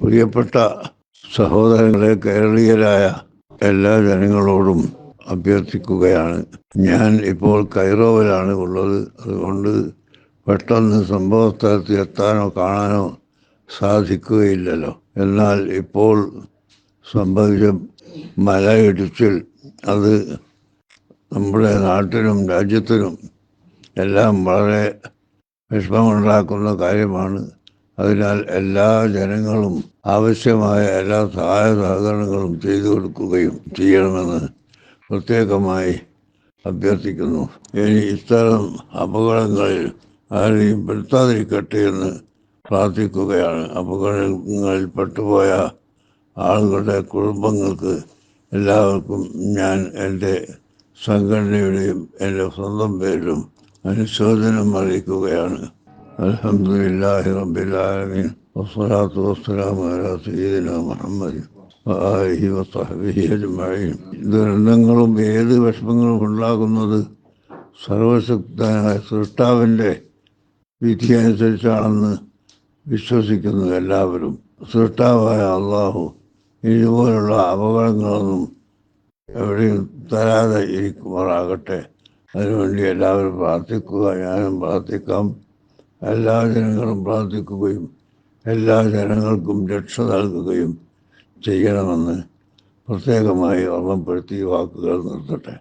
പ്രിയപ്പെട്ട സഹോദരങ്ങളെ, കേരളീയരായ എല്ലാ ജനങ്ങളോടും അഭ്യർത്ഥിക്കുകയാണ്. ഞാൻ ഇപ്പോൾ കൈറോവിലാണ് ഉള്ളത്. അതുകൊണ്ട് പെട്ടെന്ന് സംഭവസ്ഥലത്ത് എത്താനോ കാണാനോ സാധിക്കുകയില്ലല്ലോ. എന്നാൽ ഇപ്പോൾ സംഭവിച്ച മലയിടിച്ചിൽ അത് നമ്മുടെ നാട്ടിനും രാജ്യത്തിനും എല്ലാം വളരെ വിഷമമുണ്ടാക്കുന്ന കാര്യമാണ്. അതിനാൽ എല്ലാ ജനങ്ങളും ആവശ്യമായ എല്ലാ സഹായ സഹകരണങ്ങളും ചെയ്തു കൊടുക്കുകയും ചെയ്യണമെന്ന് പ്രത്യേകമായി അഭ്യർത്ഥിക്കുന്നു. ഇനി ഇത്തരം അപകടങ്ങളിൽ ആരെയും പെടുത്താതിരിക്കട്ടെ എന്ന് പ്രാർത്ഥിക്കുകയാണ്. അപകടങ്ങളിൽ പെട്ടുപോയ ആളുകളുടെ കുടുംബങ്ങൾക്ക് എല്ലാവർക്കും ഞാൻ എൻ്റെ സംഘടനയുടെയും എൻ്റെ സ്വന്തം പേരിലും അനുശോചനം അറിയിക്കുകയാണ്. അൽഹംദുലില്ലാഹി റബ്ബിൽ ആലമീൻ വസ്സലാത്തു വസ്സലാമു അലാ സയ്യിദിനാ മുഹമ്മദ് വആലിഹി വസഹ്ബിഹി അജ്മഈൻ. ദുരന്തങ്ങളും ഏത് വിഷമങ്ങളും ഉണ്ടാകുന്നത് സർവശക്തനായ സൃഷ്ടാവിൻ്റെ വിധി അനുസരിച്ചാണെന്ന് വിശ്വസിക്കുന്നു എല്ലാവരും. സൃഷ്ടാവായ അള്ളാഹു ഇതുപോലുള്ള അപകടങ്ങളൊന്നും എവിടെയും തരാതെ ഇരിക്കുമാറാകട്ടെ. അതിനുവേണ്ടി എല്ലാവരും പ്രാർത്ഥിക്കുക. ഞാനും പ്രാർത്ഥിക്കാം. എല്ലാ ജനങ്ങളും പ്രാർത്ഥിക്കുകയും എല്ലാ ജനങ്ങൾക്കും രക്ഷ നൽകുകയും ചെയ്യണമെന്ന് പ്രത്യേകമായി ഓർമ്മപ്പെടുത്തി വാക്കുകൾ നിർത്തട്ടെ.